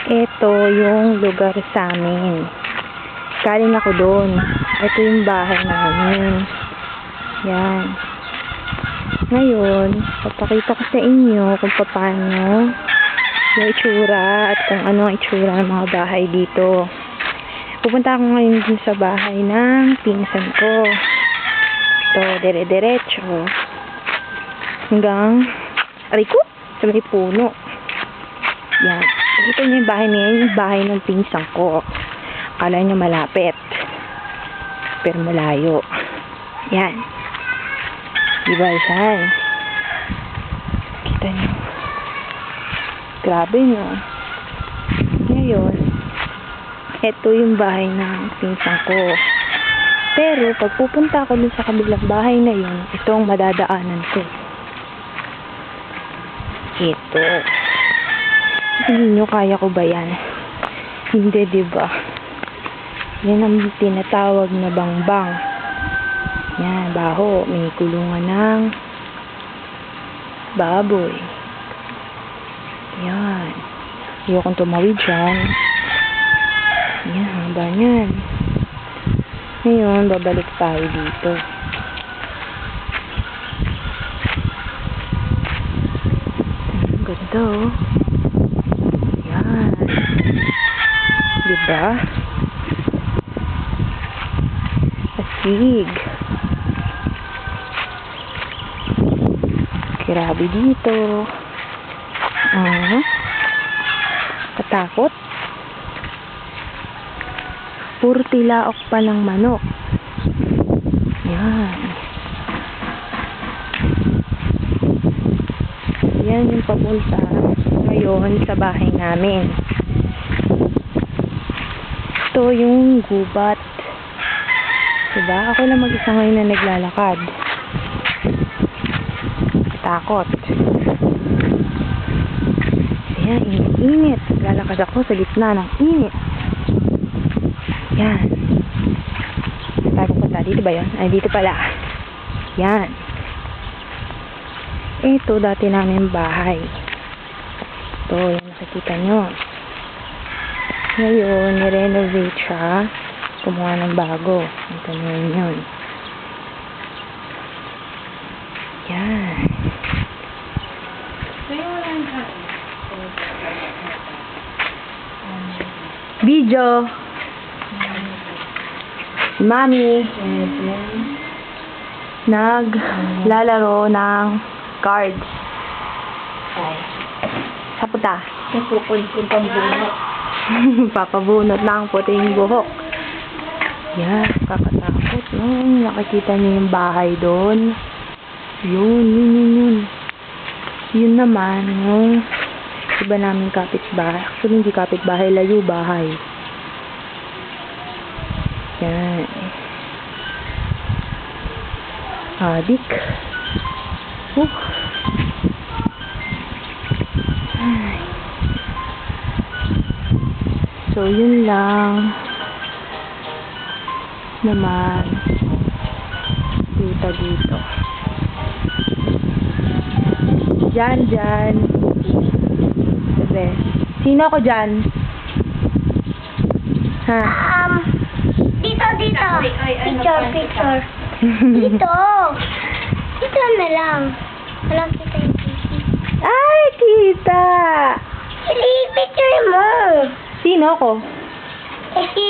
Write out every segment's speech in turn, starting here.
Ito yung lugar sa amin. Galing ako doon. Ito yung bahay namin. Yan. Ngayon, papakita ko sa inyo kung paano yung itsura at kung ano ang itsura ng mga bahay dito. Pupunta ako ngayon dun sa bahay ng pinsan ko. Ito, dire-diretso. Hanggang, aray ko, sa may puno. Yan. Ito yung bahay niya, yung bahay ng pinsan ko. Akala nyo malapit. Pero malayo. Yan. Diba yan? Kita nyo. Grabe nyo. Ngayon, ito yung bahay ng pinsan ko. Pero, pag pupunta ako dun sa kabilang bahay na yun, ito ang madadaanan ko. Ito. Hindi nyo, kaya ko ba yan? Hindi, diba? Yan ang tinatawag na bangbang. Yan, baho. May kulungan ng baboy. Yan. Ayokong tumawid dyan. Yan, haba yan. Ngayon, babalik tayo dito. Ganda, oh. Yan. Diba? Asig. Grabe dito. Katakot. Puro tilaok pa ng manok. Yan. Yan yung papunta ngayon sa bahay namin. Ito yung gubat. Diba? Ako lang mag-isa ngayon na naglalakad. Takot. Ayan, init-init. Lalakad ako sa gitna ng init. Yan. Tayo punta. Dito ba yun? Ay, dito pala. Yan. Ito, dati namin bahay. Ito, yung nakikita nyo. Ngayon, nirenovate siya. Kumuha ng bago. Ito na yun. Yan. Video. Si Mami. Naglalaro ng cards. Sa puta. Pupuntang bunot. Papabunot ng puting buhok. Yan, kakatakot. No? Nakikita niyo yung bahay doon. Yun. Yun naman, yung iba namin kapitbahay. Actually, hindi kapitbahay, layo bahay. Yan. Adik. Ay. So, yun lang naman dito. Dyan. Sabi, sino ako dyan? Ha? Dito. Picture. Dito na lang. Walang kita yung picture. Ay, kita! Picture mo. Sino ako? Si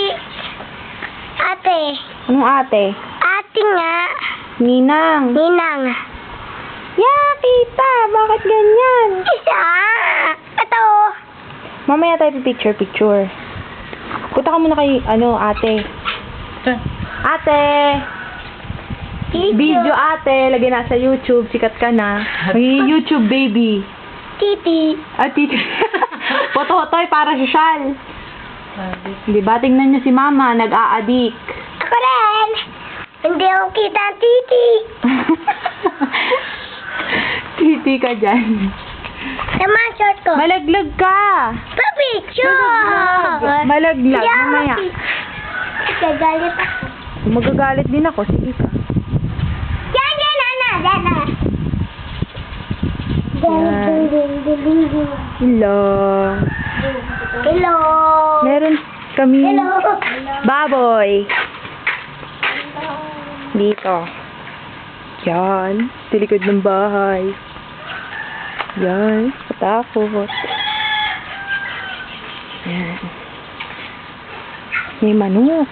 ate. Anong ate? Ate nga. Ninang. Kita! Bakit ganyan? Isa. Ito. Mamaya tayo picture. Punta ka muna kay, ate. Ate! Video ate, lagyan na sa YouTube, sikat ka na. May YouTube baby. Titi. Titi. Foto-fotoy para sa Shal. Diba, tingnan niyo si Mama, nag-aadik. Ako rin. Hindi ako kita ang titi. Titi ka dyan. Sama ang short ko. Malaglag ka. Pa-picture. Malaglag, mamaya. Gagalit ako. Magagalit din ako, sige ka. Yan, Ana. Yan. Hello. Hello. Meron kami Hello. baboy. Dito. Yan. Sa likod ng bahay. Yan. Katakot. Yan. May manok.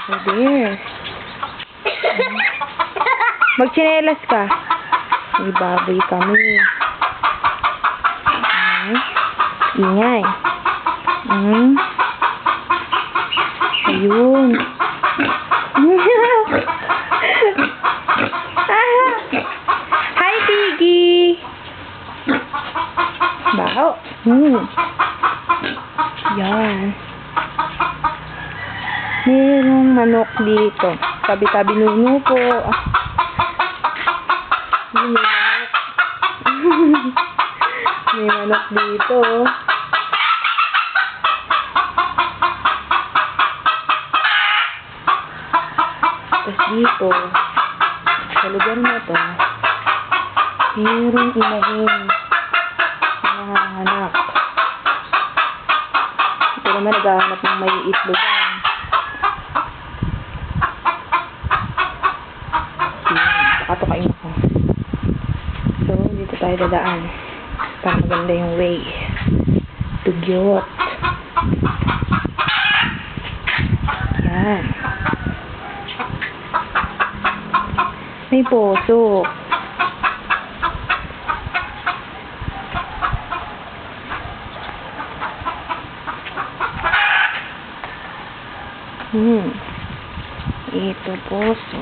Over there. Magchinelas ka. May baboy kami. Ingay. Ayun. Hi, Piggy! Baho. Yan. Merong manok dito. Tabi-tabi nuno po. May manok. May manok dito. Tapos dito, sa lugar na to, merong inahin na nanganganak. Ito naman naghahanap ng may itlogan. Pakatukain ko. So, dito tayo dadaan. Para maganda yung way. Dugyot. Yan. May poso. Ito poso.